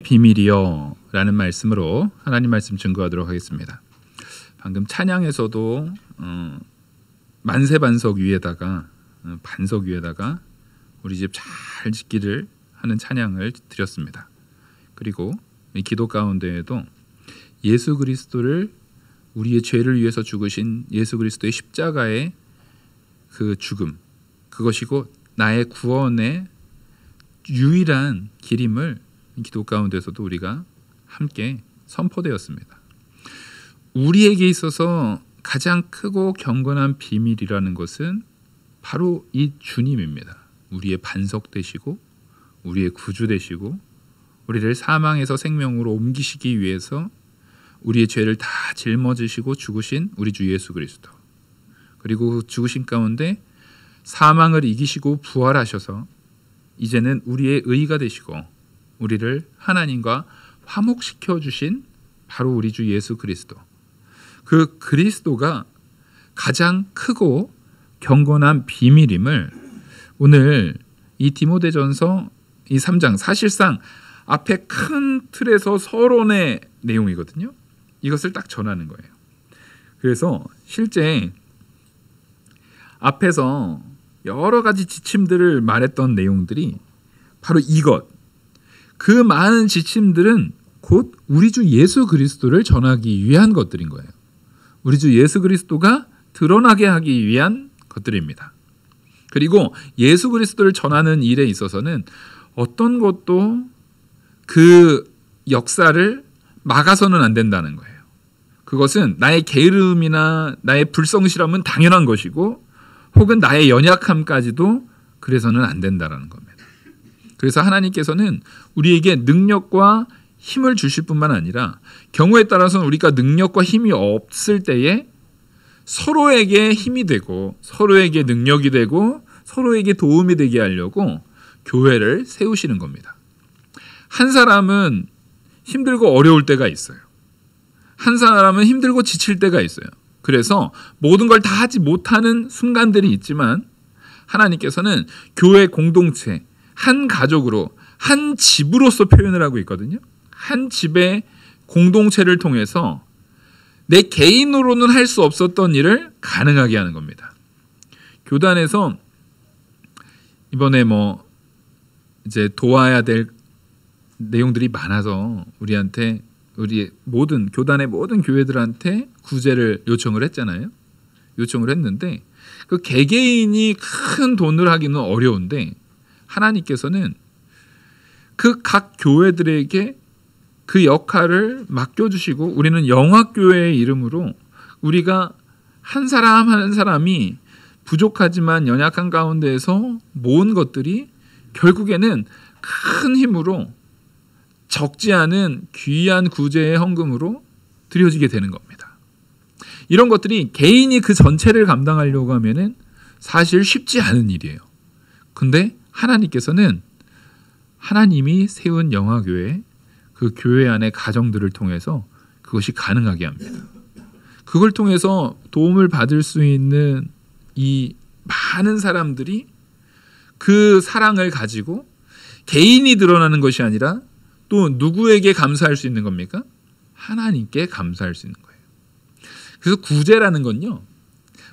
비밀이여 라는 말씀으로 하나님 말씀 증거하도록 하겠습니다. 방금 찬양에서도 만세반석 위에다가 반석 위에다가 우리 집 잘 짓기를 하는 찬양을 드렸습니다. 그리고 이 기도 가운데에도 예수 그리스도를 우리의 죄를 위해서 죽으신 예수 그리스도의 십자가의 그 죽음, 그것이고 나의 구원의 유일한 길임을 기도 가운데서도 우리가 함께 선포되었습니다. 우리에게 있어서 가장 크고 경건한 비밀이라는 것은 바로 이 주님입니다. 우리의 반석 되시고 우리의 구주 되시고 우리를 사망에서 생명으로 옮기시기 위해서 우리의 죄를 다 짊어지시고 죽으신 우리 주 예수 그리스도, 그리고 죽으신 가운데 사망을 이기시고 부활하셔서 이제는 우리의 의가 되시고 우리를 하나님과 화목시켜 주신 바로 우리 주 예수 그리스도, 그 그리스도가 가장 크고 경건한 비밀임을 오늘 이 디모데전서 이 3장, 사실상 앞에 큰 틀에서 서론의 내용이거든요. 이것을 딱 전하는 거예요. 그래서 실제 앞에서 여러 가지 지침들을 말했던 내용들이 바로 이것, 그 많은 지침들은 곧 우리 주 예수 그리스도를 전하기 위한 것들인 거예요. 우리 주 예수 그리스도가 드러나게 하기 위한 것들입니다. 그리고 예수 그리스도를 전하는 일에 있어서는 어떤 것도 그 역사를 막아서는 안 된다는 거예요. 그것은 나의 게으름이나 나의 불성실함은 당연한 것이고 혹은 나의 연약함까지도 그래서는 안 된다는 겁니다. 그래서 하나님께서는 우리에게 능력과 힘을 주실 뿐만 아니라 경우에 따라서는 우리가 능력과 힘이 없을 때에 서로에게 힘이 되고 서로에게 능력이 되고 서로에게 도움이 되게 하려고 교회를 세우시는 겁니다. 한 사람은 힘들고 어려울 때가 있어요. 한 사람은 힘들고 지칠 때가 있어요. 그래서 모든 걸 다 하지 못하는 순간들이 있지만 하나님께서는 교회 공동체, 한 가족으로, 한 집으로서 표현을 하고 있거든요. 한 집의 공동체를 통해서 내 개인으로는 할 수 없었던 일을 가능하게 하는 겁니다. 교단에서 이번에 이제 도와야 될 내용들이 많아서 우리한테, 우리 모든 교단의 모든 교회들한테 구제를 요청을 했잖아요. 요청을 했는데 그 개개인이 큰 돈을 하기는 어려운데 하나님께서는 그 각 교회들에게 그 역할을 맡겨주시고 우리는 영화교회의 이름으로 우리가 한 사람 한 사람이 부족하지만 연약한 가운데에서 모은 것들이 결국에는 큰 힘으로 적지 않은 귀한 구제의 헌금으로 드려지게 되는 겁니다. 이런 것들이 개인이 그 전체를 감당하려고 하면은 사실 쉽지 않은 일이에요. 근데 하나님께서는 하나님이 세운 영화교회, 그 교회 안의 가정들을 통해서 그것이 가능하게 합니다. 그걸 통해서 도움을 받을 수 있는 이 많은 사람들이 그 사랑을 가지고 개인이 드러나는 것이 아니라 또 누구에게 감사할 수 있는 겁니까? 하나님께 감사할 수 있는 거예요. 그래서 구제라는 건요,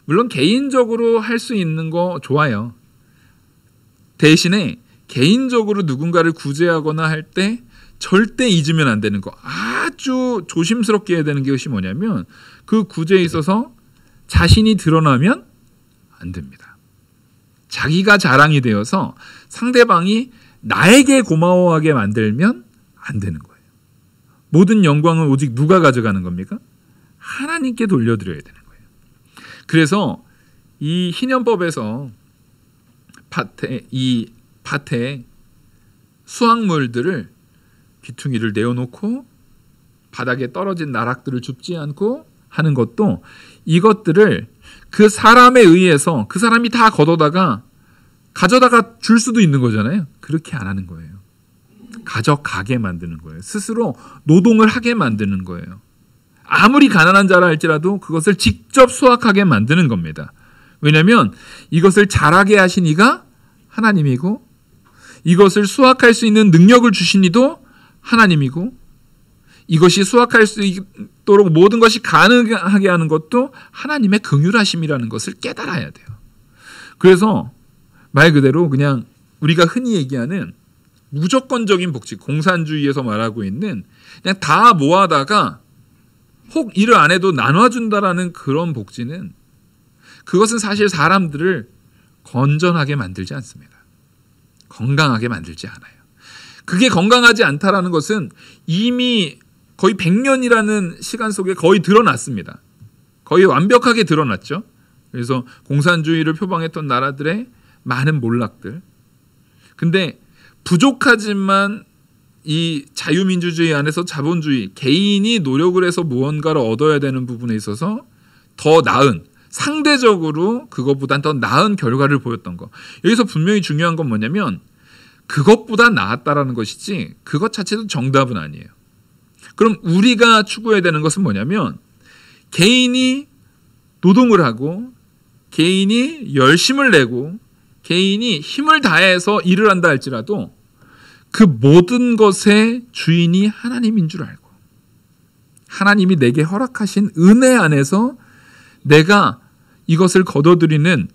물론 개인적으로 할 수 있는 거 좋아요. 대신에 개인적으로 누군가를 구제하거나 할 때 절대 잊으면 안 되는 거, 아주 조심스럽게 해야 되는 것이 뭐냐면 그 구제에 있어서 자신이 드러나면 안 됩니다. 자기가 자랑이 되어서 상대방이 나에게 고마워하게 만들면 안 되는 거예요. 모든 영광은 오직 누가 가져가는 겁니까? 하나님께 돌려드려야 되는 거예요. 그래서 이 희년법에서 밭에 수확물들을 귀퉁이를 내어놓고 바닥에 떨어진 나락들을 줍지 않고 하는 것도 이것들을 그 사람에 의해서 그 사람이 다 걷어다가 가져다가 줄 수도 있는 거잖아요. 그렇게 안 하는 거예요. 가져가게 만드는 거예요. 스스로 노동을 하게 만드는 거예요. 아무리 가난한 자라 할지라도 그것을 직접 수확하게 만드는 겁니다. 왜냐하면 이것을 잘하게 하신 이가 하나님이고 이것을 수확할 수 있는 능력을 주신 이도 하나님이고 이것이 수확할 수 있도록 모든 것이 가능하게 하는 것도 하나님의 긍휼하심이라는 것을 깨달아야 돼요. 그래서 말 그대로 그냥 우리가 흔히 얘기하는 무조건적인 복지, 공산주의에서 말하고 있는 그냥 다 모아다가 혹 일을 안 해도 나눠준다라는 그런 복지는 그것은 사실 사람들을 건전하게 만들지 않습니다. 건강하게 만들지 않아요. 그게 건강하지 않다라는 것은 이미 거의 100년이라는 시간 속에 거의 드러났습니다. 거의 완벽하게 드러났죠. 그래서 공산주의를 표방했던 나라들의 많은 몰락들. 근데 부족하지만 이 자유민주주의 안에서 자본주의, 개인이 노력을 해서 무언가를 얻어야 되는 부분에 있어서 더 나은, 상대적으로 그것보단 더 나은 결과를 보였던 거. 여기서 분명히 중요한 건 뭐냐면 그것보다 나았다라는 것이지 그것 자체도 정답은 아니에요. 그럼 우리가 추구해야 되는 것은 뭐냐면 개인이 노동을 하고 개인이 열심을 내고 개인이 힘을 다해서 일을 한다 할지라도 그 모든 것의 주인이 하나님인 줄 알고 하나님이 내게 허락하신 은혜 안에서 내가 이것을 거둬들이는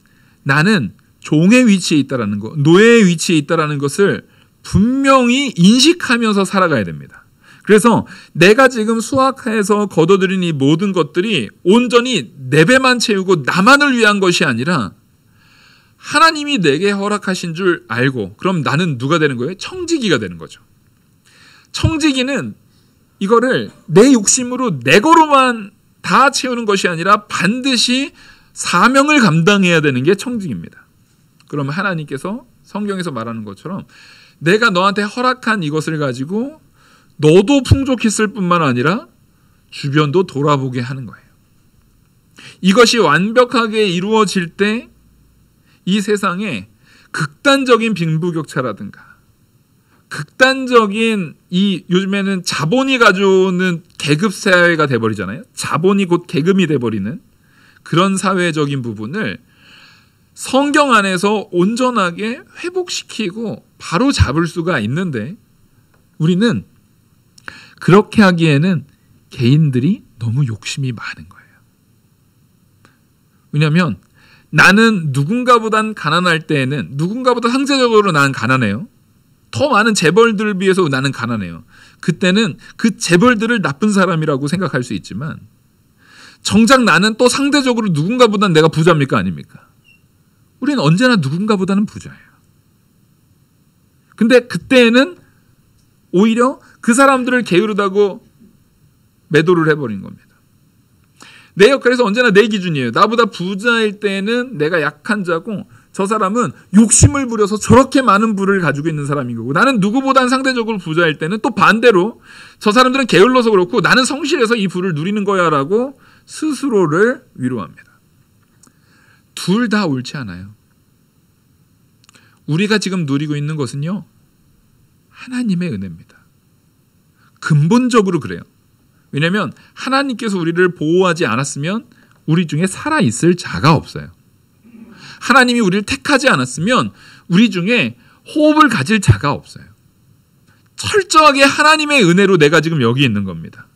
나는 종의 위치에 있다라는 것, 노예의 위치에 있다라는 것을 분명히 인식하면서 살아가야 됩니다. 그래서 내가 지금 수확해서 거둬들인 이 모든 것들이 온전히 내 배만 채우고 나만을 위한 것이 아니라 하나님이 내게 허락하신 줄 알고 그럼 나는 누가 되는 거예요? 청지기가 되는 거죠. 청지기는 이거를 내 욕심으로 내 거로만 다 채우는 것이 아니라 반드시 사명을 감당해야 되는 게 청지기입니다. 그러면 하나님께서 성경에서 말하는 것처럼 내가 너한테 허락한 이것을 가지고 너도 풍족했을 뿐만 아니라 주변도 돌아보게 하는 거예요. 이것이 완벽하게 이루어질 때 이 세상에 극단적인 빈부격차라든가 극단적인 이 요즘에는 자본이 가져오는 계급 사회가 돼버리잖아요. 자본이 곧 계급이 돼버리는 그런 사회적인 부분을 성경 안에서 온전하게 회복시키고 바로 잡을 수가 있는데 우리는 그렇게 하기에는 개인들이 너무 욕심이 많은 거예요. 왜냐하면 나는 누군가보단 가난할 때에는 누군가보다 상대적으로 나는 가난해요. 더 많은 재벌들을 비해서 나는 가난해요. 그때는 그 재벌들을 나쁜 사람이라고 생각할 수 있지만 정작 나는 또 상대적으로 누군가보다는 내가 부자입니까? 아닙니까? 우리는 언제나 누군가보다는 부자예요. 근데 그때는 오히려 그 사람들을 게으르다고 매도를 해버린 겁니다. 내 역할에서 언제나 내 기준이에요. 나보다 부자일 때는 내가 약한 자고 저 사람은 욕심을 부려서 저렇게 많은 부를 가지고 있는 사람인 거고 나는 누구보단 상대적으로 부자일 때는 또 반대로 저 사람들은 게을러서 그렇고 나는 성실해서 이 부를 누리는 거야 라고 스스로를 위로합니다. 둘 다 옳지 않아요. 우리가 지금 누리고 있는 것은요. 하나님의 은혜입니다. 근본적으로 그래요. 왜냐하면 하나님께서 우리를 보호하지 않았으면 우리 중에 살아있을 자가 없어요. 하나님이 우리를 택하지 않았으면 우리 중에 호흡을 가질 자가 없어요. 철저하게 하나님의 은혜로 내가 지금 여기 있는 겁니다.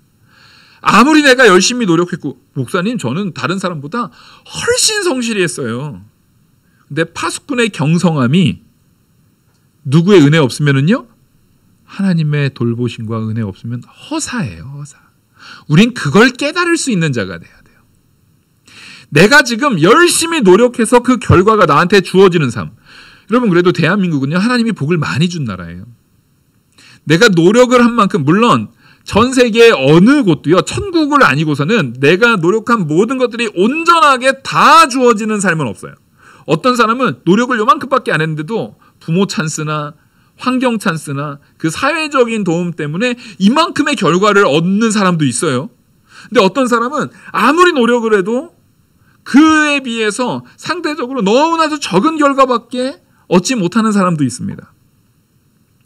아무리 내가 열심히 노력했고 목사님 저는 다른 사람보다 훨씬 성실히 했어요. 근데 파수꾼의 경성함이 누구의 은혜 없으면은요? 하나님의 돌보심과 은혜 없으면 허사예요. 허사. 우린 그걸 깨달을 수 있는 자가 돼야 돼요. 내가 지금 열심히 노력해서 그 결과가 나한테 주어지는 삶. 여러분 그래도 대한민국은요. 하나님이 복을 많이 준 나라예요. 내가 노력을 한 만큼 물론 전 세계 어느 곳도요. 천국을 아니고서는 내가 노력한 모든 것들이 온전하게 다 주어지는 삶은 없어요. 어떤 사람은 노력을 요만큼밖에 안 했는데도 부모 찬스나 환경 찬스나 그 사회적인 도움 때문에 이만큼의 결과를 얻는 사람도 있어요. 근데 어떤 사람은 아무리 노력을 해도 그에 비해서 상대적으로 너무나도 적은 결과밖에 얻지 못하는 사람도 있습니다.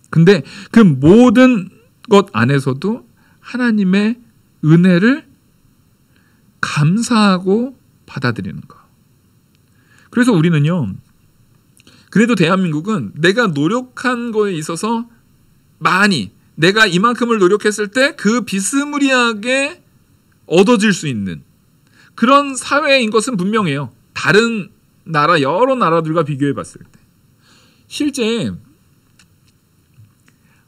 근데 그 모든 것 안에서도 하나님의 은혜를 감사하고 받아들이는 것. 그래서 우리는요. 그래도 대한민국은 내가 노력한 거에 있어서 많이 내가 이만큼을 노력했을 때 그 비스무리하게 얻어질 수 있는 그런 사회인 것은 분명해요. 다른 나라, 여러 나라들과 비교해 봤을 때. 실제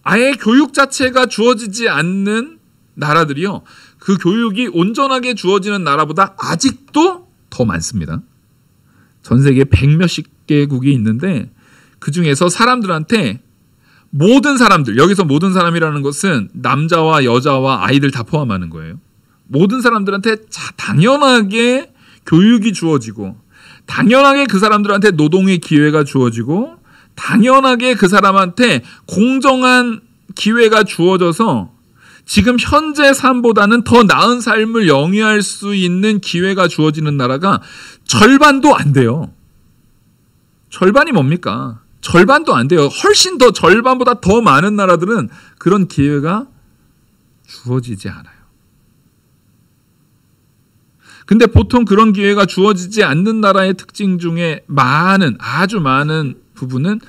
아예 교육 자체가 주어지지 않는 나라들이요, 그 교육이 온전하게 주어지는 나라보다 아직도 더 많습니다. 전 세계 100몇십 개국이 있는데 그 중에서 사람들한테, 모든 사람들, 여기서 모든 사람이라는 것은 남자와 여자와 아이들 다 포함하는 거예요. 모든 사람들한테 당연하게 교육이 주어지고, 당연하게 그 사람들한테 노동의 기회가 주어지고, 당연하게 그 사람한테 공정한 기회가 주어져서 지금 현재 삶보다는 더 나은 삶을 영위할 수 있는 기회가 주어지는 나라가 절반도 안 돼요. 절반이 뭡니까? 절반도 안 돼요. 훨씬 더, 절반보다 더 많은 나라들은 그런 기회가 주어지지 않아요. 근데 보통 그런 기회가 주어지지 않는 나라의 특징 중에 아주 많은 부분은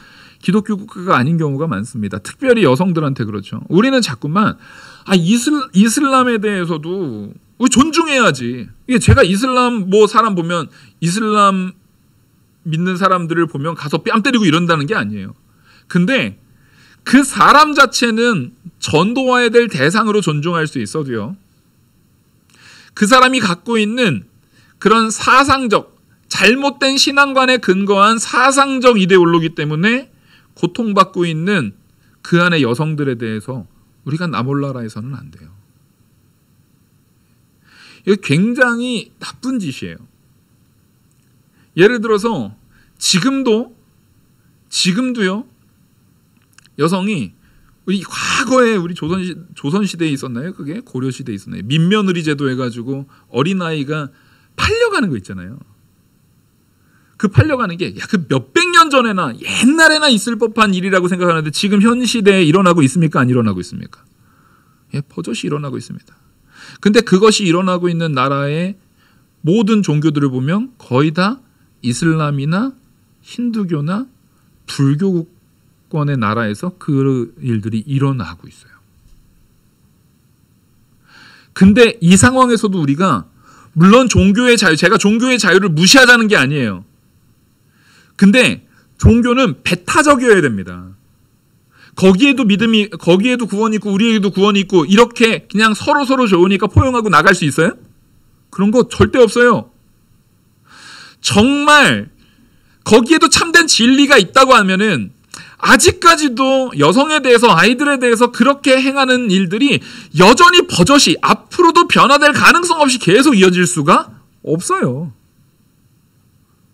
기독교 국가가 아닌 경우가 많습니다. 특별히 여성들한테 그렇죠. 우리는 자꾸만 이슬람에 대해서도 우리 존중해야지. 이게 제가 이슬람 사람 보면, 이슬람 믿는 사람들을 보면 가서 뺨 때리고 이런다는 게 아니에요. 근데 그 사람 자체는 전도해야 될 대상으로 존중할 수 있어도요, 그 사람이 갖고 있는 그런 사상적, 잘못된 신앙관에 근거한 사상적 이데올로기 때문에 고통받고 있는 그 안의 여성들에 대해서 우리가 나몰라라해서는 안 돼요. 이거 굉장히 나쁜 짓이에요. 예를 들어서 지금도요, 여성이, 우리 과거에 우리 조선시대에 있었나요? 그게 고려시대에 있었나요? 민며느리 제도 해가지고 어린아이가 팔려가는 거 있잖아요. 그 팔려가는 게 그 몇백 년 전에나 옛날에나 있을 법한 일이라고 생각하는데 지금 현 시대에 일어나고 있습니까? 안 일어나고 있습니까? 버젓이 일어나고 있습니다. 근데 그것이 일어나고 있는 나라의 모든 종교들을 보면 거의 다 이슬람이나 힌두교나 불교권의 나라에서 그 일들이 일어나고 있어요. 근데 이 상황에서도 우리가, 물론 종교의 자유, 제가 종교의 자유를 무시하자는 게 아니에요. 근데 종교는 배타적이어야 됩니다. 거기에도 믿음이, 거기에도 구원이 있고 우리에게도 구원이 있고 이렇게 그냥 서로 좋으니까 포용하고 나갈 수 있어요? 그런 거 절대 없어요. 정말 거기에도 참된 진리가 있다고 하면은 아직까지도 여성에 대해서, 아이들에 대해서 그렇게 행하는 일들이 여전히 버젓이 앞으로도 변화될 가능성 없이 계속 이어질 수가 없어요.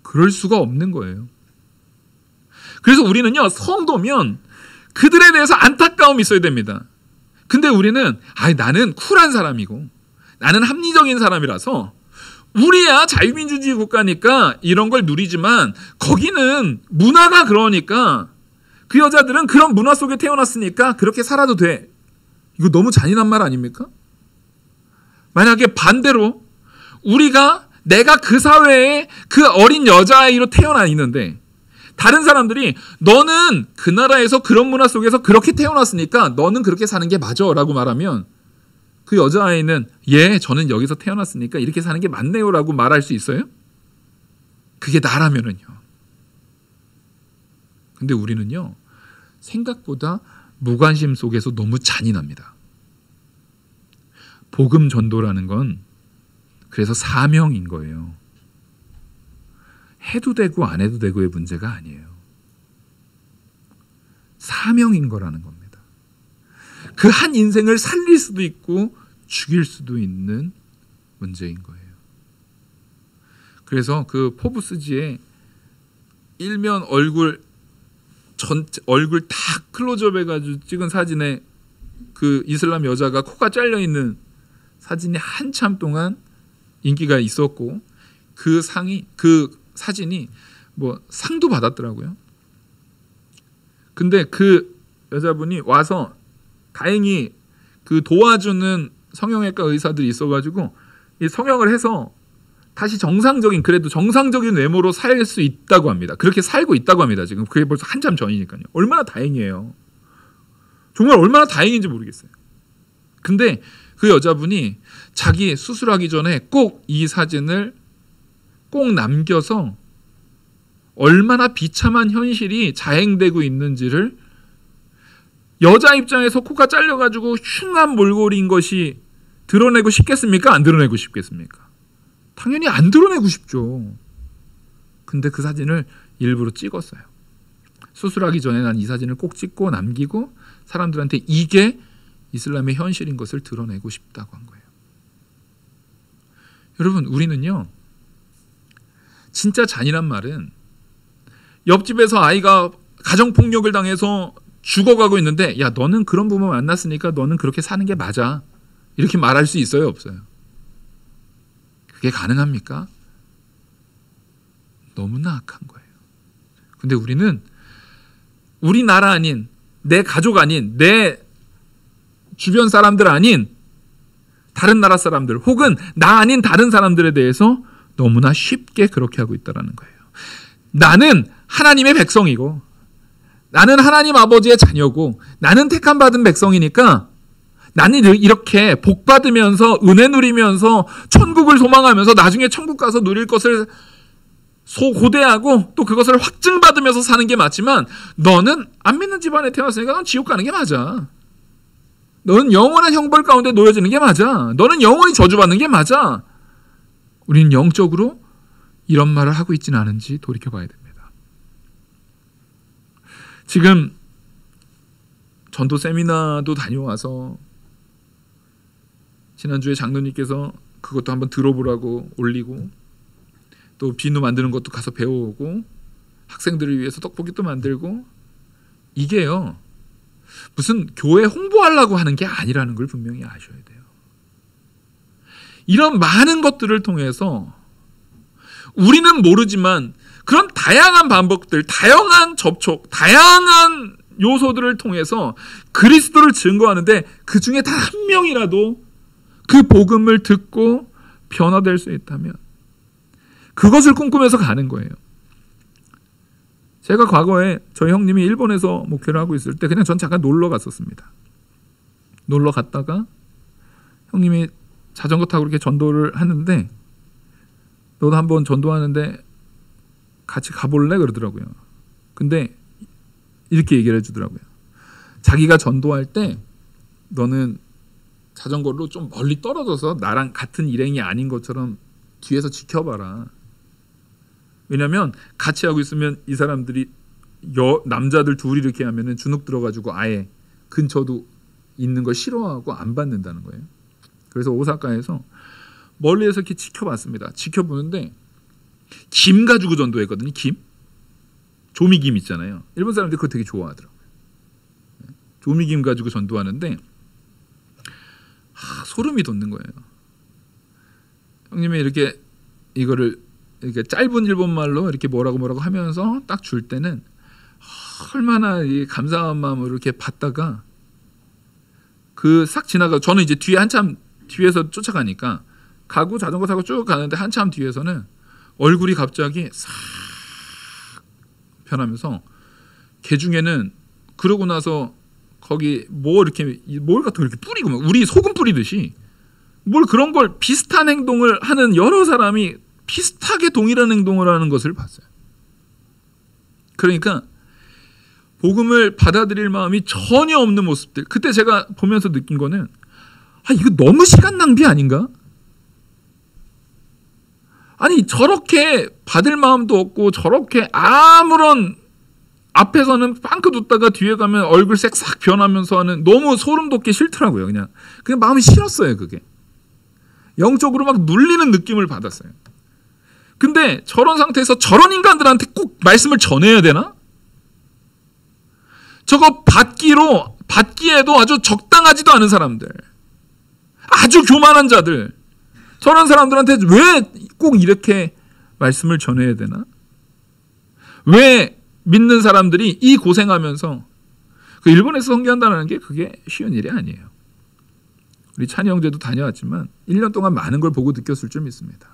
그럴 수가 없는 거예요. 그래서 우리는요, 성도면 그들에 대해서 안타까움이 있어야 됩니다. 근데 우리는 나는 쿨한 사람이고 나는 합리적인 사람이라서, 우리야 자유민주주의 국가니까 이런 걸 누리지만 거기는 문화가 그러니까, 그 여자들은 그런 문화 속에 태어났으니까 그렇게 살아도 돼. 이거 너무 잔인한 말 아닙니까? 만약에 반대로 내가 그 사회에 그 어린 여자아이로 태어나 있는데 다른 사람들이 너는 그 나라에서 그런 문화 속에서 그렇게 태어났으니까 너는 그렇게 사는 게 맞아 라고 말하면, 그 여자아이는 저는 여기서 태어났으니까 이렇게 사는 게 맞네요 라고 말할 수 있어요? 그게 나라면은요. 근데 우리는요, 생각보다 무관심 속에서 너무 잔인합니다. 복음 전도라는 건 그래서 사명인 거예요. 해도 되고 안 해도 되고의 문제가 아니에요. 사명인 거라는 겁니다. 그 한 인생을 살릴 수도 있고 죽일 수도 있는 문제인 거예요. 그래서 그 포브스지에 일면 얼굴 다 클로즈업 해가지고 찍은 사진에 그 이슬람 여자가 코가 잘려 있는 사진이 한참 동안 인기가 있었고, 그 사진이 상도 받았더라고요. 근데 그 여자분이 와서, 다행히 그 도와주는 성형외과 의사들이 있어가지고 이 성형을 해서 다시 그래도 정상적인 외모로 살 수 있다고 합니다. 그렇게 살고 있다고 합니다. 지금 그게 벌써 한참 전이니까요. 얼마나 다행이에요. 정말 얼마나 다행인지 모르겠어요. 근데 그 여자분이 자기 수술하기 전에 꼭 이 사진을 꼭 남겨서 얼마나 비참한 현실이 자행되고 있는지를, 여자 입장에서 코가 잘려가지고 흉한 몰골인 것이 드러내고 싶겠습니까? 안 드러내고 싶겠습니까? 당연히 안 드러내고 싶죠. 근데 그 사진을 일부러 찍었어요. 수술하기 전에 난 이 사진을 꼭 찍고 남기고 사람들한테 이게 이슬람의 현실인 것을 드러내고 싶다고 한 거예요. 여러분, 우리는요, 진짜 잔인한 말은 옆집에서 아이가 가정폭력을 당해서 죽어가고 있는데, 야, 너는 그런 부모 만났으니까 너는 그렇게 사는 게 맞아, 이렇게 말할 수 있어요, 없어요? 그게 가능합니까? 너무나 악한 거예요. 근데 우리는 우리 나라 아닌, 내 가족 아닌, 내 주변 사람들 아닌 다른 나라 사람들, 혹은 나 아닌 다른 사람들에 대해서 너무나 쉽게 그렇게 하고 있다는 거예요. 나는 하나님의 백성이고, 나는 하나님 아버지의 자녀고, 나는 택함 받은 백성이니까 나는 이렇게 복 받으면서 은혜 누리면서 천국을 소망하면서 나중에 천국 가서 누릴 것을 고대하고 또 그것을 확증받으면서 사는 게 맞지만, 너는 안 믿는 집안에 태어났으니까 넌 지옥 가는 게 맞아. 너는 영원한 형벌 가운데 놓여지는 게 맞아. 너는 영원히 저주받는 게 맞아. 우리는 영적으로 이런 말을 하고 있지는 않은지 돌이켜봐야 됩니다. 지금 전도 세미나도 다녀와서 지난주에 장로님께서 그것도 한번 들어보라고 올리고, 또 비누 만드는 것도 가서 배워오고, 학생들을 위해서 떡볶이도 만들고, 이게요, 무슨 교회 홍보하려고 하는 게 아니라는 걸 분명히 아셔야 돼요. 이런 많은 것들을 통해서 우리는 모르지만 그런 다양한 방법들, 다양한 접촉, 다양한 요소들을 통해서 그리스도를 증거하는데, 그 중에 단 한 명이라도 그 복음을 듣고 변화될 수 있다면 그것을 꿈꾸면서 가는 거예요. 제가 과거에 저희 형님이 일본에서 목회를 하고 있을 때 그냥 전 잠깐 놀러 갔었습니다. 놀러 갔다가 형님이 자전거 타고 이렇게 전도를 하는데, 너도 한번 전도하는데 같이 가볼래? 그러더라고요. 근데 이렇게 얘기를 해주더라고요. 자기가 전도할 때 너는 자전거로 좀 멀리 떨어져서 나랑 같은 일행이 아닌 것처럼 뒤에서 지켜봐라. 왜냐면 같이 하고 있으면 이 사람들이 남자들 둘이 이렇게 하면은 주눅 들어가지고 아예 근처도 있는 걸 싫어하고 안 받는다는 거예요. 그래서 오사카에서 멀리에서 이렇게 지켜봤습니다. 지켜보는데 김 가지고 전도했거든요. 김, 조미김 있잖아요. 일본 사람들이 그거 되게 좋아하더라고요. 조미김 가지고 전도하는데 소름이 돋는 거예요. 형님이 이렇게 이거를 이렇게 짧은 일본말로 이렇게 뭐라고 하면서 딱 줄 때는 얼마나 감사한 마음으로 이렇게 받다가 그 싹 지나가, 저는 이제 뒤에 한참 뒤에서 쫓아가니까 가고 자전거 타고 쭉 가는데 한참 뒤에서는 얼굴이 갑자기 싹 변하면서, 걔 중에는 그러고 나서 거기 뭘 같은 거 이렇게 뿌리고, 우리 소금 뿌리듯이 뭘 그런 걸 비슷한 행동을 하는 여러 사람이 비슷하게 동일한 행동을 하는 것을 봤어요. 그러니까 복음을 받아들일 마음이 전혀 없는 모습들. 그때 제가 보면서 느낀 거는, 이거 너무 시간 낭비 아닌가? 아니, 저렇게 받을 마음도 없고 저렇게 아무런, 앞에서는 빵긋 웃다가 뒤에 가면 얼굴색 싹 변하면서 하는, 너무 소름 돋기 싫더라고요. 그냥 마음이 싫었어요. 그게 영적으로 막 눌리는 느낌을 받았어요. 근데 저런 상태에서 저런 인간들한테 꼭 말씀을 전해야 되나? 저거 받기에도 아주 적당하지도 않은 사람들, 아주 교만한 자들, 저런 사람들한테 왜 꼭 이렇게 말씀을 전해야 되나? 왜 믿는 사람들이 이 고생하면서 그 일본에서 선교한다는 게 그게 쉬운 일이 아니에요. 우리 찬이 형제도 다녀왔지만 1년 동안 많은 걸 보고 느꼈을 줄 믿습니다.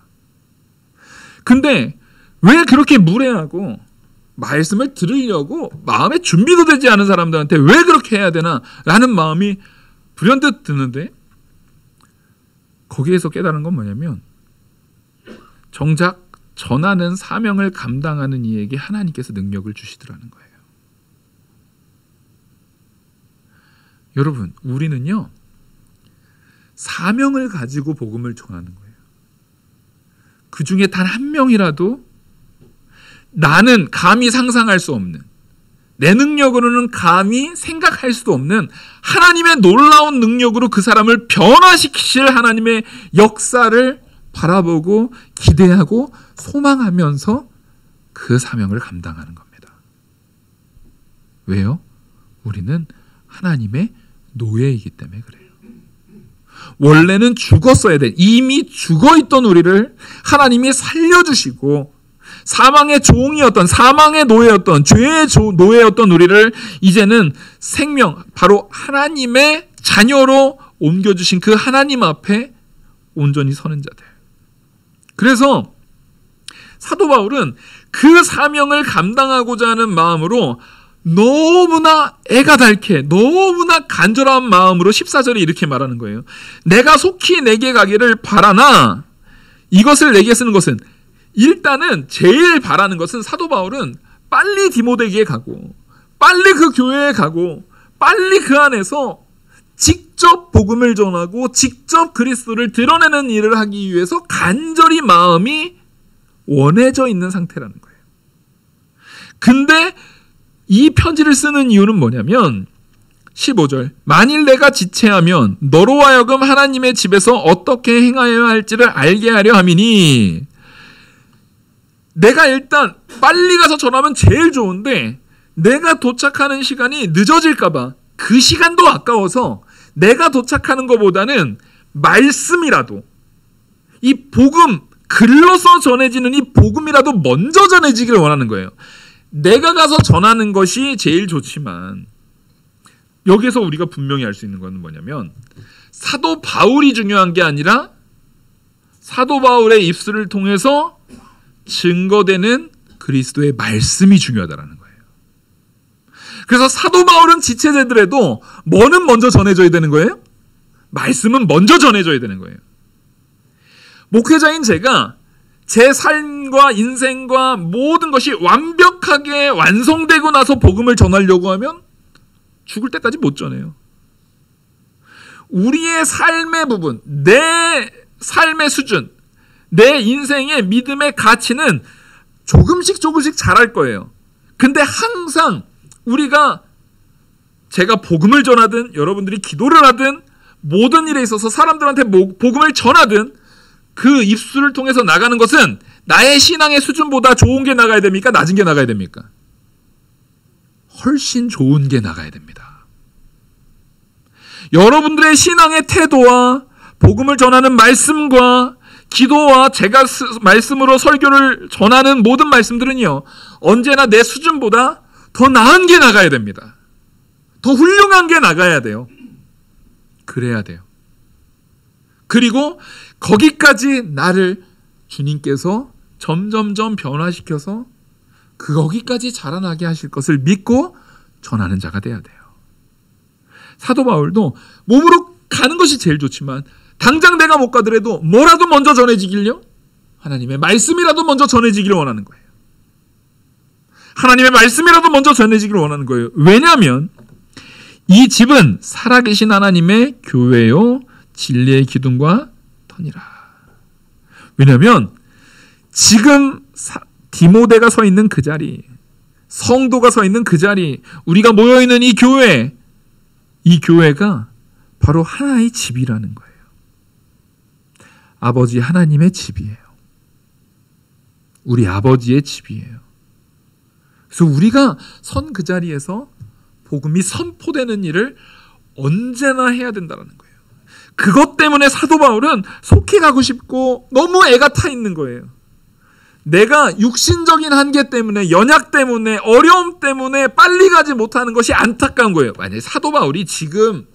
근데 왜 그렇게 무례하고 말씀을 들으려고 마음에 준비도 되지 않은 사람들한테 왜 그렇게 해야 되나 라는 마음이 불현듯 드는데, 거기에서 깨달은 건 뭐냐면 정작 전하는 사명을 감당하는 이에게 하나님께서 능력을 주시더라는 거예요. 여러분, 우리는요 사명을 가지고 복음을 전하는 거예요. 그 중에 단 한 명이라도 나는 감히 상상할 수 없는, 내 능력으로는 감히 생각할 수도 없는 하나님의 놀라운 능력으로 그 사람을 변화시키실 하나님의 역사를 바라보고 기대하고 소망하면서 그 사명을 감당하는 겁니다. 왜요? 우리는 하나님의 노예이기 때문에 그래요. 원래는 죽었어야 돼. 이미 죽어있던 우리를 하나님이 살려주시고, 사망의 종이었던, 사망의 노예였던, 죄의 노예였던 우리를 이제는 생명, 바로 하나님의 자녀로 옮겨주신 그 하나님 앞에 온전히 서는 자들. 그래서 사도 바울은 그 사명을 감당하고자 하는 마음으로 너무나 애가 닳게, 너무나 간절한 마음으로 14절에 이렇게 말하는 거예요. 내가 속히 내게 가기를 바라나, 이것을 내게 쓰는 것은, 일단은 제일 바라는 것은 사도 바울은 빨리 디모데에게 가고, 빨리 그 교회에 가고, 빨리 그 안에서 직접 복음을 전하고 직접 그리스도를 드러내는 일을 하기 위해서 간절히 마음이 원해져 있는 상태라는 거예요. 근데 이 편지를 쓰는 이유는 뭐냐면 15절, 만일 내가 지체하면 너로 하여금 하나님의 집에서 어떻게 행하여야 할지를 알게 하려 함이니, 내가 일단 빨리 가서 전하면 제일 좋은데 내가 도착하는 시간이 늦어질까봐, 그 시간도 아까워서 내가 도착하는 것보다는 말씀이라도, 이 복음, 글로서 전해지는 이 복음이라도 먼저 전해지기를 원하는 거예요. 내가 가서 전하는 것이 제일 좋지만, 여기서 우리가 분명히 알 수 있는 것은 뭐냐면 사도 바울이 중요한 게 아니라 사도 바울의 입술을 통해서 증거되는 그리스도의 말씀이 중요하다라는 거예요. 그래서 사도 바울은 지체되더라도 뭐는 먼저 전해져야 되는 거예요? 말씀은 먼저 전해져야 되는 거예요. 목회자인 제가 제 삶과 인생과 모든 것이 완벽하게 완성되고 나서 복음을 전하려고 하면 죽을 때까지 못 전해요. 우리의 삶의 부분, 내 삶의 수준, 내 인생의 믿음의 가치는 조금씩 자랄 거예요. 근데 항상 우리가, 제가 복음을 전하든 여러분들이 기도를 하든 모든 일에 있어서 사람들한테 복음을 전하든 그 입술을 통해서 나가는 것은 나의 신앙의 수준보다 좋은 게 나가야 됩니까? 낮은 게 나가야 됩니까? 훨씬 좋은 게 나가야 됩니다. 여러분들의 신앙의 태도와 복음을 전하는 말씀과 기도와 제가 말씀으로 설교를 전하는 모든 말씀들은요, 언제나 내 수준보다 더 나은 게 나가야 됩니다. 더 훌륭한 게 나가야 돼요. 그래야 돼요. 그리고 거기까지 나를 주님께서 점점점 변화시켜서 거기까지 자라나게 하실 것을 믿고 전하는 자가 돼야 돼요. 사도 바울도 몸으로 가는 것이 제일 좋지만 당장 내가 못 가더라도 뭐라도 먼저 전해지길요? 하나님의 말씀이라도 먼저 전해지기를 원하는 거예요. 하나님의 말씀이라도 먼저 전해지기를 원하는 거예요. 왜냐하면 이 집은 살아계신 하나님의 교회요 진리의 기둥과 터니라. 왜냐하면 지금 디모데가 서 있는 그 자리, 성도가 서 있는 그 자리, 우리가 모여있는 이 교회, 이 교회가 바로 하나의 집이라는 거예요. 아버지 하나님의 집이에요. 우리 아버지의 집이에요. 그래서 우리가 선 그 자리에서 복음이 선포되는 일을 언제나 해야 된다는 거예요. 그것 때문에 사도 바울은 속히 가고 싶고 너무 애가 타 있는 거예요. 내가 육신적인 한계 때문에, 연약 때문에, 어려움 때문에 빨리 가지 못하는 것이 안타까운 거예요. 만약에 사도 바울이 지금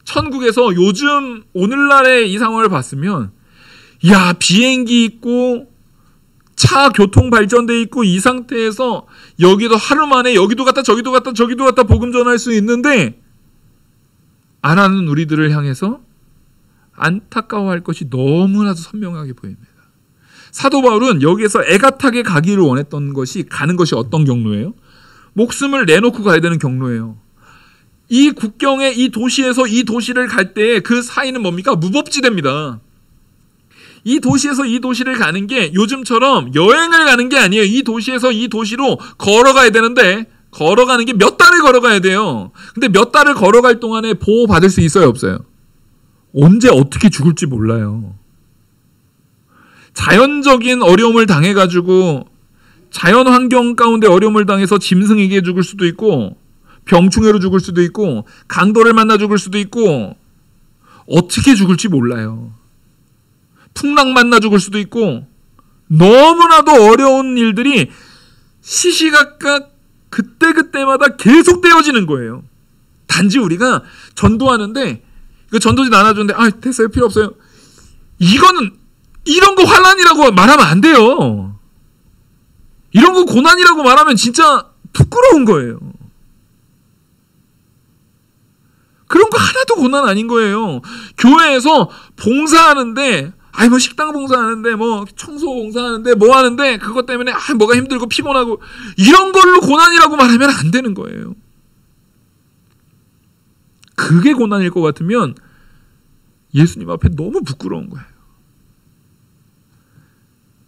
천국에서 요즘 오늘날의 이 상황을 봤으면, 야, 비행기 있고 차 교통 발전돼 있고 이 상태에서 여기도 하루 만에 여기도 갔다 저기도 갔다 저기도 갔다 복음 전할 수 있는데 안 하는 우리들을 향해서 안타까워할 것이 너무나도 선명하게 보입니다. 사도 바울은 여기에서 애가 타게 가기를 원했던 것이 가는 것이 어떤 경로예요? 목숨을 내놓고 가야 되는 경로예요. 이 국경에 이 도시에서 이 도시를 갈 때 그 사이는 뭡니까? 무법지대입니다. 이 도시에서 이 도시를 가는 게 요즘처럼 여행을 가는 게 아니에요. 이 도시에서 이 도시로 걸어가야 되는데 걸어가는 게 몇 달을 걸어가야 돼요. 근데 몇 달을 걸어갈 동안에 보호받을 수 있어요? 없어요? 언제 어떻게 죽을지 몰라요. 자연적인 어려움을 당해가지고 자연 환경 가운데 어려움을 당해서 짐승에게 죽을 수도 있고 병충해로 죽을 수도 있고 강도를 만나 죽을 수도 있고 어떻게 죽을지 몰라요. 풍랑 만나 죽을 수도 있고 너무나도 어려운 일들이 시시각각 그때그때마다 계속되어지는 거예요. 단지 우리가 전도하는데 이거 전도지 나눠주는데 됐어요. 필요 없어요. 이거는 이런 거 환난이라고 말하면 안 돼요. 이런 거 고난이라고 말하면 진짜 부끄러운 거예요. 그런 거 하나도 고난 아닌 거예요. 교회에서 봉사하는데 뭐 식당 봉사하는데 뭐 청소 봉사하는데 뭐 하는데 그것 때문에 뭐가 힘들고 피곤하고 이런 걸로 고난이라고 말하면 안 되는 거예요. 그게 고난일 것 같으면 예수님 앞에 너무 부끄러운 거예요.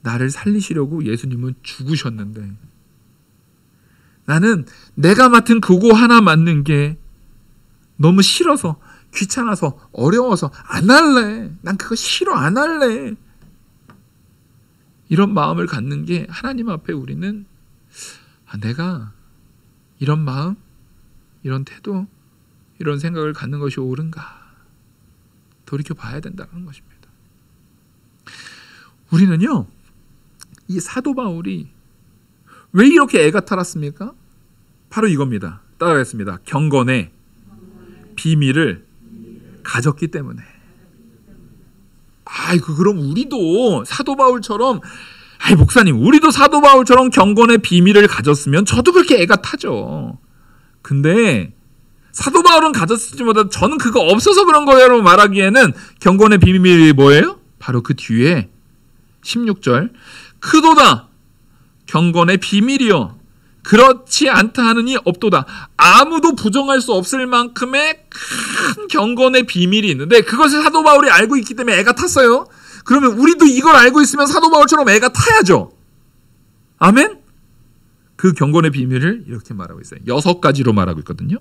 나를 살리시려고 예수님은 죽으셨는데 나는 내가 맡은 그거 하나 맡는 게 너무 싫어서 귀찮아서 어려워서 안 할래. 난 그거 싫어 안 할래. 이런 마음을 갖는 게 하나님 앞에 우리는 내가 이런 마음, 이런 태도, 이런 생각을 갖는 것이 옳은가 돌이켜봐야 된다는 것입니다. 우리는요. 이 사도 바울이 왜 이렇게 애가 탈았습니까? 바로 이겁니다. 따라하겠습니다. 경건의 비밀을 가졌기 때문에. 그럼 우리도 사도 바울처럼 목사님 우리도 사도 바울처럼 경건의 비밀을 가졌으면 저도 그렇게 애가 타죠. 근데 사도 바울은 가졌을지 몰라도 저는 그거 없어서 그런 거예요 말하기에는 경건의 비밀이 뭐예요? 바로 그 뒤에 16절 크도다 경건의 비밀이요 그렇지 않다 하느니 없도다. 아무도 부정할 수 없을 만큼의 큰 경건의 비밀이 있는데 그것을 사도 바울이 알고 있기 때문에 애가 탔어요. 그러면 우리도 이걸 알고 있으면 사도 바울처럼 애가 타야죠. 아멘? 그 경건의 비밀을 이렇게 말하고 있어요. 6가지로 말하고 있거든요.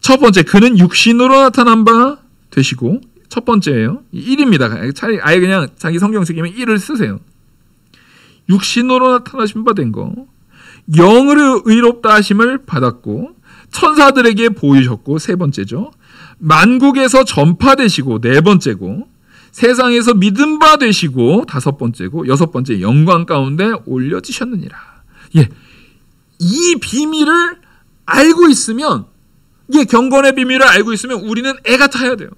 첫 번째, 그는 육신으로 나타난 바 되시고 첫 번째예요. 1입니다. 차라리 아예 그냥 자기 성경책이면 1을 쓰세요. 육신으로 나타나신 바 된 거. 영으로 의롭다 하심을 받았고 천사들에게 보이셨고 세 번째죠. 만국에서 전파되시고 네 번째고 세상에서 믿음 바 되시고 다섯 번째고 여섯 번째 영광 가운데 올려지셨느니라. 이 비밀을 알고 있으면 경건의 비밀을 알고 있으면 우리는 애가 타야 돼요.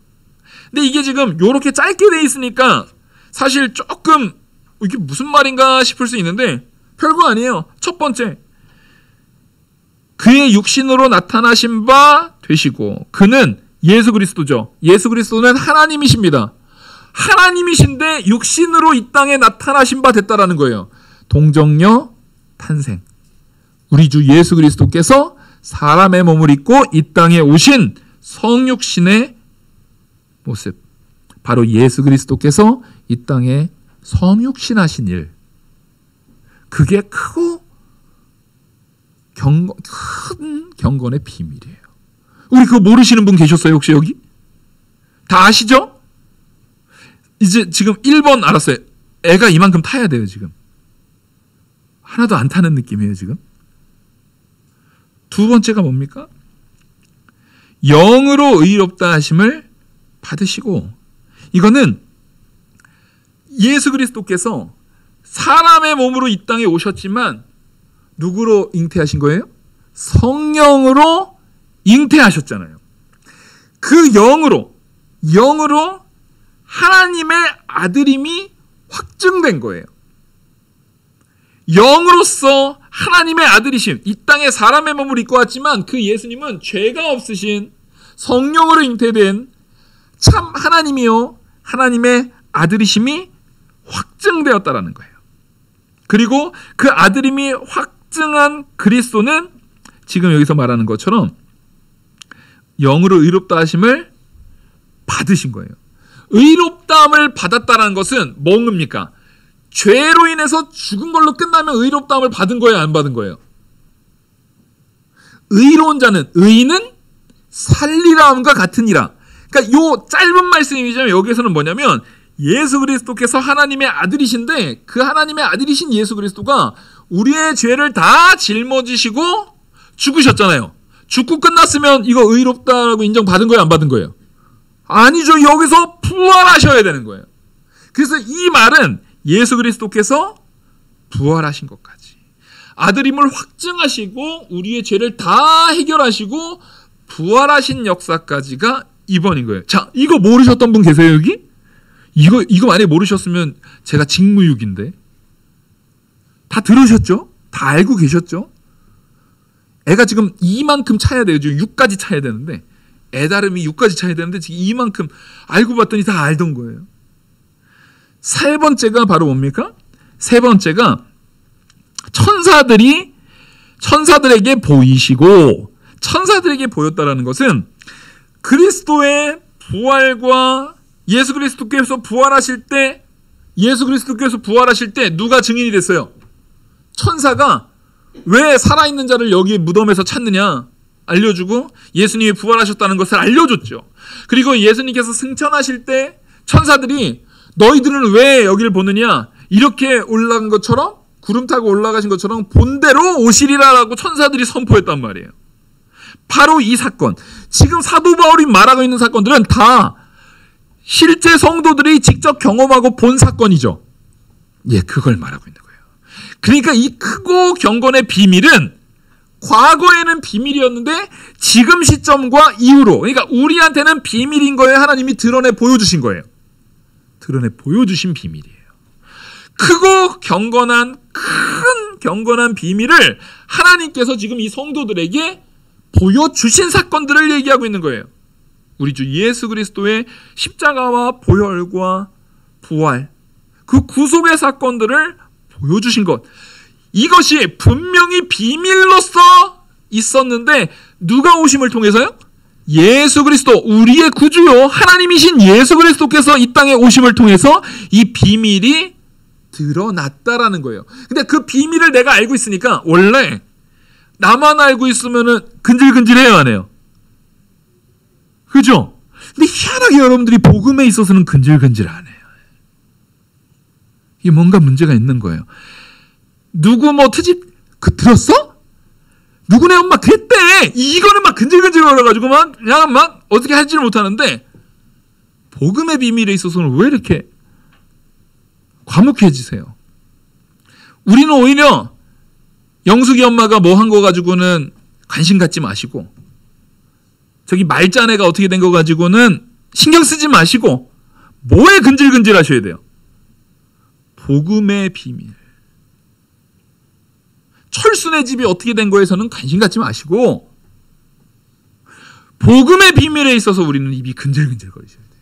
근데 이게 지금 이렇게 짧게 돼 있으니까 사실 조금 이게 무슨 말인가 싶을 수 있는데 별거 아니에요. 첫 번째, 그의 육신으로 나타나신 바 되시고 그는 예수 그리스도죠. 예수 그리스도는 하나님이십니다. 하나님이신데 육신으로 이 땅에 나타나신 바 됐다라는 거예요. 동정녀 탄생. 우리 주 예수 그리스도께서 사람의 몸을 입고 이 땅에 오신 성육신의 모습. 바로 예수 그리스도께서 이 땅에 성육신하신 일. 그게 크고 큰 경건의 비밀이에요. 우리 그거 모르시는 분 계셨어요? 혹시 여기? 다 아시죠? 이제 지금 1번 알았어요. 애가 이만큼 타야 돼요. 지금 하나도 안 타는 느낌이에요. 지금 두 번째가 뭡니까? 영으로 의롭다 하심을 받으시고 이거는 예수 그리스도께서 사람의 몸으로 이 땅에 오셨지만 누구로 잉태하신 거예요? 성령으로 잉태하셨잖아요. 그 영으로 하나님의 아들임이 확증된 거예요. 영으로서 하나님의 아들이신, 이 땅에 사람의 몸을 입고 왔지만 그 예수님은 죄가 없으신 성령으로 잉태된 참 하나님이요 하나님의 아들이심이 확증되었다라는 거예요. 그리고 그 아들임이 확증한 그리스도는 지금 여기서 말하는 것처럼 영으로 의롭다 하심을 받으신 거예요. 의롭다함을 받았다는 것은 뭡니까? 죄로 인해서 죽은 걸로 끝나면 의롭다함을 받은 거예요, 안 받은 거예요? 의로운 자는, 의인은 살리라함과 같으니라. 그러니까 요 짧은 말씀이지만 여기서는 뭐냐면 예수 그리스도께서 하나님의 아들이신데 그 하나님의 아들이신 예수 그리스도가 우리의 죄를 다 짊어지시고 죽으셨잖아요. 죽고 끝났으면 이거 의롭다라고 인정받은 거예요, 안 받은 거예요? 아니죠. 여기서 부활하셔야 되는 거예요. 그래서 이 말은 예수 그리스도께서 부활하신 것까지, 아들임을 확증하시고 우리의 죄를 다 해결하시고 부활하신 역사까지가 이번인 거예요. 자, 이거 모르셨던 분 계세요, 여기? 이거 만약에 모르셨으면 제가 직무유기인데. 다 들으셨죠? 다 알고 계셨죠? 애가 지금 이만큼 차야 돼요. 지금 6까지 차야 되는데, 애다름이 6까지 차야 되는데 지금 이만큼 알고 봤더니 다 알던 거예요. 세 번째가 바로 뭡니까? 세 번째가 천사들에게 보이시고, 천사들에게 보였다라는 것은 그리스도의 부활과 예수 그리스도께서 부활하실 때 누가 증인이 됐어요? 천사가 왜 살아있는 자를 여기 무덤에서 찾느냐 알려주고 예수님이 부활하셨다는 것을 알려줬죠. 그리고 예수님께서 승천하실 때 천사들이 너희들은 왜 여기를 보느냐, 이렇게 올라간 것처럼, 구름 타고 올라가신 것처럼 본대로 오시리라라고 천사들이 선포했단 말이에요. 바로 이 사건, 지금 사도 바울이 말하고 있는 사건들은 다 실제 성도들이 직접 경험하고 본 사건이죠. 예, 그걸 말하고 있는 거예요. 그러니까 이 크고 경건의 비밀은 과거에는 비밀이었는데 지금 시점과 이후로, 그러니까 우리한테는 비밀인 거예요. 하나님이 드러내 보여주신 거예요. 드러내 보여주신 비밀이에요. 크고 경건한, 큰 경건한 비밀을 하나님께서 지금 이 성도들에게 보여주신 사건들을 얘기하고 있는 거예요. 우리 주 예수 그리스도의 십자가와 보혈과 부활, 그 구속의 사건들을 보여주신 것, 이것이 분명히 비밀로서 있었는데 누가 오심을 통해서요? 예수 그리스도, 우리의 구주요 하나님이신 예수 그리스도께서 이 땅에 오심을 통해서 이 비밀이 드러났다라는 거예요. 근데 그 비밀을 내가 알고 있으니까, 원래 나만 알고 있으면은 근질근질해요, 안 해요? 그죠? 근데 희한하게 여러분들이 복음에 있어서는 근질근질 안 해요. 이게 뭔가 문제가 있는 거예요. 누구 뭐 트집 들었어? 누구네 엄마 그랬대. 이거는 막 근질근질 거려가지고 그냥 어떻게 하지를 못하는데, 복음의 비밀에 있어서는 왜 이렇게 과묵해지세요? 우리는 오히려 영숙이 엄마가 뭐 한 거 가지고는 관심 갖지 마시고, 저기 말자네가 어떻게 된 거 가지고는 신경 쓰지 마시고, 뭐에 근질근질 하셔야 돼요? 복음의 비밀. 철순의 집이 어떻게 된 거에서는 관심 갖지 마시고, 복음의 비밀에 있어서 우리는 입이 근질근질 거리셔야 돼요.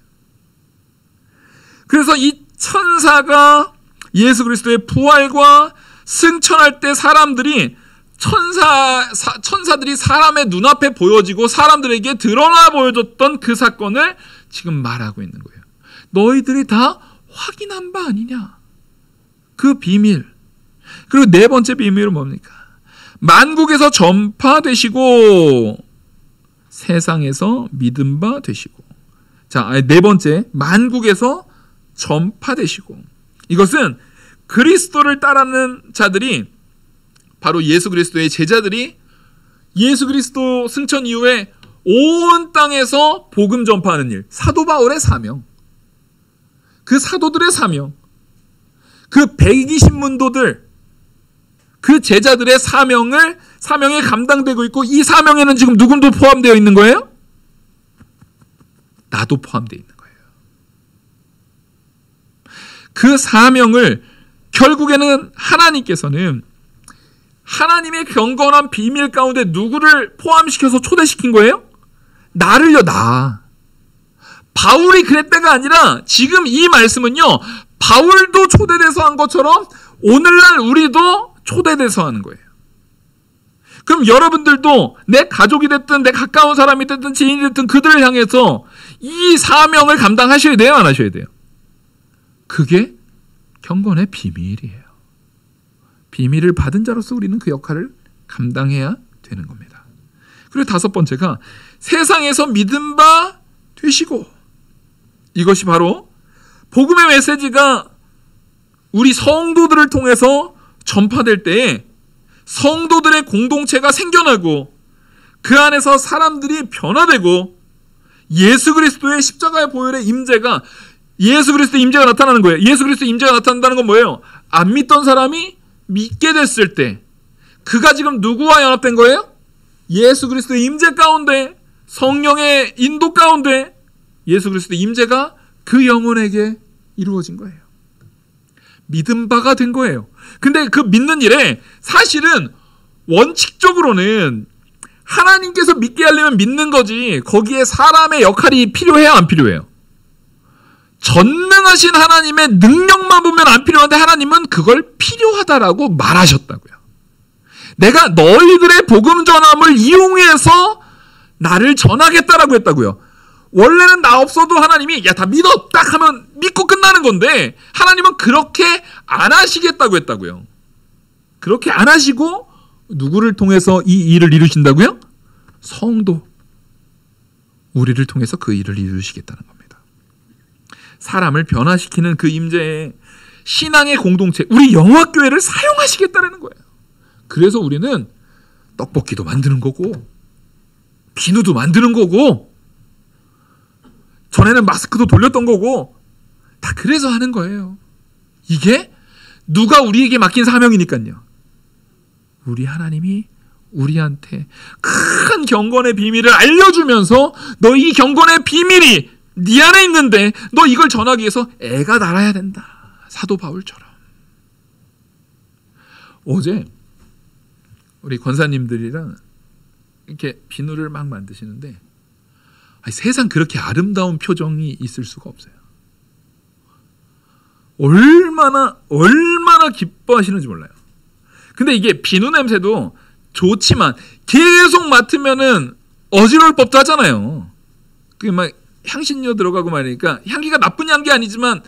그래서 이 천사가 예수 그리스도의 부활과 승천할 때 사람들이, 천사들이 사람의 눈앞에 보여지고 사람들에게 드러나 보여줬던 그 사건을 지금 말하고 있는 거예요. 너희들이 다 확인한 바 아니냐, 그 비밀. 그리고 네 번째 비밀은 뭡니까? 만국에서 전파되시고 세상에서 믿음 바 되시고. 자, 네 번째, 만국에서 전파되시고. 이것은 그리스도를 따르는 자들이, 바로 예수 그리스도의 제자들이 예수 그리스도 승천 이후에 온 땅에서 복음 전파하는 일, 사도 바울의 사명, 그 사도들의 사명, 그 120문도들, 그 제자들의 사명에 감당되고 있고, 이 사명에는 지금 누구도 포함되어 있는 거예요? 나도 포함되어 있는 거예요. 그 사명을 결국에는 하나님께서는 하나님의 경건한 비밀 가운데 누구를 포함시켜서 초대시킨 거예요? 나를요, 나. 바울이 그랬다가 아니라 지금 이 말씀은요, 바울도 초대돼서 한 것처럼 오늘날 우리도 초대돼서 하는 거예요. 그럼 여러분들도 내 가족이 됐든 내 가까운 사람이 됐든 지인이 됐든 그들을 향해서 이 사명을 감당하셔야 돼요, 안 하셔야 돼요? 그게 경건의 비밀이에요. 비밀을 받은 자로서 우리는 그 역할을 감당해야 되는 겁니다. 그리고 다섯 번째가 세상에서 믿음 바 되시고, 이것이 바로 복음의 메시지가 우리 성도들을 통해서 전파될 때에 성도들의 공동체가 생겨나고 그 안에서 사람들이 변화되고 예수 그리스도의 십자가의 보혈의 임재가, 예수 그리스도의 임재가 나타나는 거예요. 예수 그리스도의 임재가 나타난다는 건 뭐예요? 안 믿던 사람이 믿게 됐을 때 그가 지금 누구와 연합된 거예요? 예수 그리스도의 임재 가운데, 성령의 인도 가운데 예수 그리스도의 임재가 그 영혼에게 이루어진 거예요. 믿음 바가 된 거예요. 근데 그 믿는 일에 사실은 원칙적으로는 하나님께서 믿게 하려면 믿는 거지 거기에 사람의 역할이 필요해요, 안 필요해요? 전능하신 하나님의 능력만 보면 안 필요한데 하나님은 그걸 필요하다라고 말하셨다고요. 내가 너희들의 복음 전함을 이용해서 나를 전하겠다라고 했다고요. 원래는 나 없어도 하나님이 야, 다 믿어 딱 하면 믿고 끝나는 건데 하나님은 그렇게 안 하시겠다고 했다고요. 그렇게 안 하시고 누구를 통해서 이 일을 이루신다고요? 성도, 우리를 통해서 그 일을 이루시겠다는 겁니다. 사람을 변화시키는 그 임재에 신앙의 공동체, 우리 영화교회를 사용하시겠다는 거예요. 그래서 우리는 떡볶이도 만드는 거고 비누도 만드는 거고 전에는 마스크도 돌렸던 거고 다 그래서 하는 거예요. 이게 누가 우리에게 맡긴 사명이니까요. 우리 하나님이 우리한테 큰 경건의 비밀을 알려주면서 너 이 경건의 비밀이 네 안에 있는데 너 이걸 전하기 위해서 애가 날아야 된다. 사도 바울처럼. 어제 우리 권사님들이랑 이렇게 비누를 막 만드시는데 세상 그렇게 아름다운 표정이 있을 수가 없어요. 얼마나 기뻐하시는지 몰라요. 근데 이게 비누 냄새도 좋지만 계속 맡으면은 어지러울 법도 하잖아요. 그게 막 향신료 들어가고 말이니까 향기가 나쁜 향기 아니지만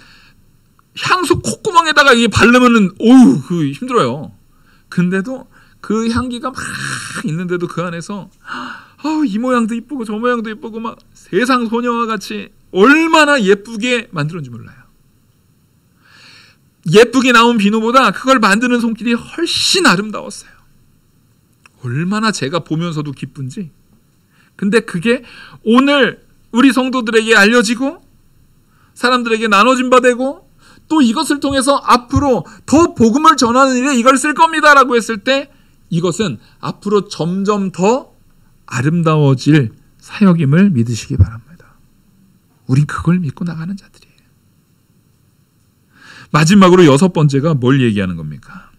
향수 콧구멍에다가 이게 바르면은 오우 그 힘들어요. 근데도 그 향기가 막 있는데도 그 안에서 이 모양도 이쁘고 저 모양도 이쁘고 막 세상 소녀와 같이 얼마나 예쁘게 만들었는지 몰라요. 예쁘게 나온 비누보다 그걸 만드는 손길이 훨씬 아름다웠어요. 얼마나 제가 보면서도 기쁜지. 근데 그게 오늘 우리 성도들에게 알려지고 사람들에게 나눠진 바 되고 또 이것을 통해서 앞으로 더 복음을 전하는 일에 이걸 쓸 겁니다라고 했을 때 이것은 앞으로 점점 더 아름다워질 사역임을 믿으시기 바랍니다. 우린 그걸 믿고 나가는 자들이에요. 마지막으로 여섯 번째가 뭘 얘기하는 겁니까?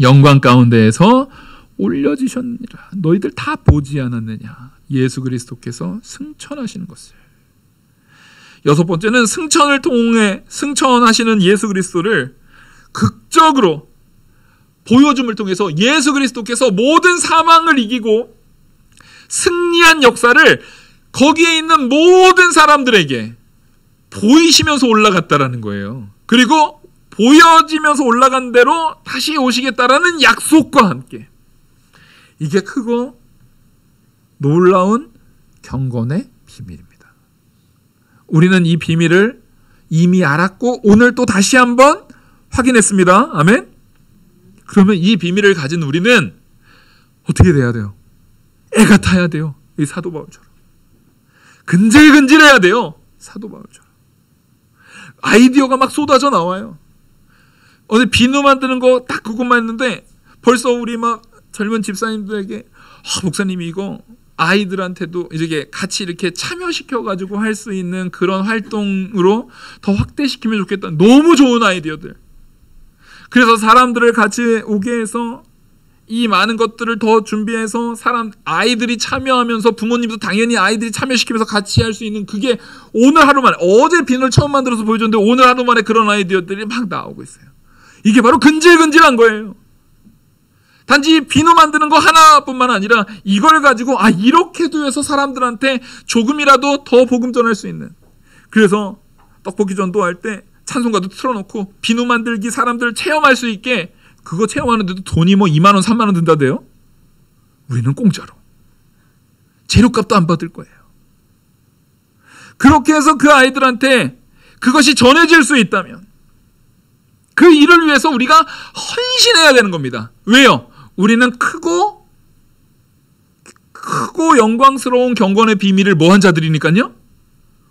영광 가운데에서 올려지셨느니라. 너희들 다 보지 않았느냐. 예수 그리스도께서 승천하시는 것을. 여섯 번째는 승천을 통해 승천하시는 예수 그리스도를 극적으로 보여줌을 통해서 예수 그리스도께서 모든 사망을 이기고 승리한 역사를 거기에 있는 모든 사람들에게 보이시면서 올라갔다라는 거예요. 그리고 보여지면서 올라간 대로 다시 오시겠다라는 약속과 함께 이게 크고 놀라운 경건의 비밀입니다. 우리는 이 비밀을 이미 알았고 오늘 또 다시 한번 확인했습니다. 아멘. 그러면 이 비밀을 가진 우리는 어떻게 돼야 돼요? 애 같아야 돼요. 이 사도 바울처럼. 근질근질해야 돼요. 사도 바울처럼. 아이디어가 막 쏟아져 나와요. 오늘 비누 만드는 거 딱 그것만 했는데 벌써 우리 막 젊은 집사님들에게 목사님이 이거 아이들한테도 이렇게 같이 이렇게 참여시켜가지고 할 수 있는 그런 활동으로 더 확대시키면 좋겠다. 너무 좋은 아이디어들. 그래서 사람들을 같이 오게 해서 이 많은 것들을 더 준비해서 아이들이 참여하면서 부모님도 당연히 아이들이 참여시키면서 같이 할 수 있는, 그게 오늘 하루 만에, 어제 비누를 처음 만들어서 보여줬는데 오늘 하루 만에 그런 아이디어들이 막 나오고 있어요. 이게 바로 근질근질한 거예요. 단지 비누 만드는 거 하나뿐만 아니라 이걸 가지고 이렇게도 해서 사람들한테 조금이라도 더 복음 전할 수 있는. 그래서 떡볶이 전도할 때 찬송가도 틀어놓고 비누 만들기 사람들 체험할 수 있게, 그거 체험하는데도 돈이 2만 원, 3만 원 든다대요. 우리는 공짜로. 재료값도 안 받을 거예요. 그렇게 해서 그 아이들한테 그것이 전해질 수 있다면 그 일을 위해서 우리가 헌신해야 되는 겁니다. 왜요? 우리는 크고 영광스러운 경건의 비밀을 뭐한 자들이니까요?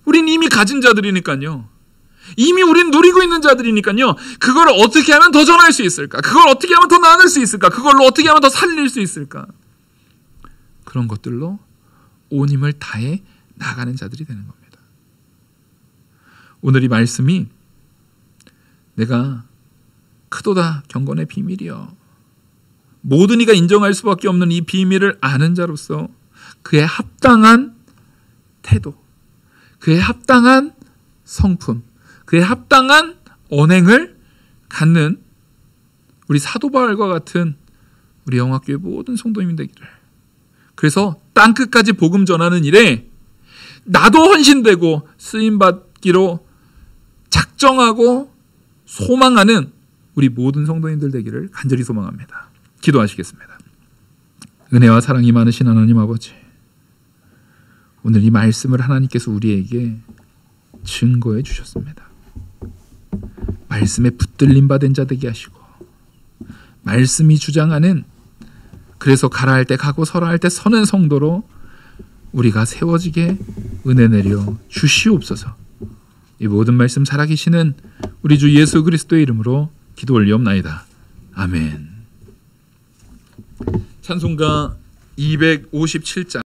우린 이미 가진 자들이니까요. 이미 우린 누리고 있는 자들이니까요. 그걸 어떻게 하면 더 전할 수 있을까? 그걸 어떻게 하면 더 나눌 수 있을까? 그걸로 어떻게 하면 더 살릴 수 있을까? 그런 것들로 온 힘을 다해 나가는 자들이 되는 겁니다. 오늘 이 말씀이 내가 크도다 경건의 비밀이여, 모든 이가 인정할 수밖에 없는 이 비밀을 아는 자로서 그의 합당한 태도, 그의 합당한 성품, 그의 합당한 언행을 갖는 우리 사도 바울과 같은 우리 영화교회 모든 성도님 되기를. 그래서 땅끝까지 복음 전하는 일에 나도 헌신되고 쓰임받기로 작정하고 소망하는 우리 모든 성도님들 되기를 간절히 소망합니다. 기도하시겠습니다. 은혜와 사랑이 많으신 하나님 아버지, 오늘 이 말씀을 하나님께서 우리에게 증거해 주셨습니다. 말씀에 붙들림 받은 자 되게 하시고, 말씀이 주장하는, 그래서 가라 할 때 가고 서라 할 때 서는 성도로 우리가 세워지게 은혜 내려 주시옵소서. 이 모든 말씀 살아계시는 우리 주 예수 그리스도의 이름으로 기도 올리옵나이다. 아멘. 찬송가 257장